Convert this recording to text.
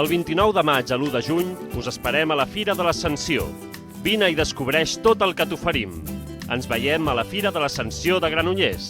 Del 29 de maig a l'1 de juny us esperem a la Fira de l'Ascensió. Vine i descobreix tot el que t'oferim. Ens veiem a la Fira de l'Ascensió de Granollers.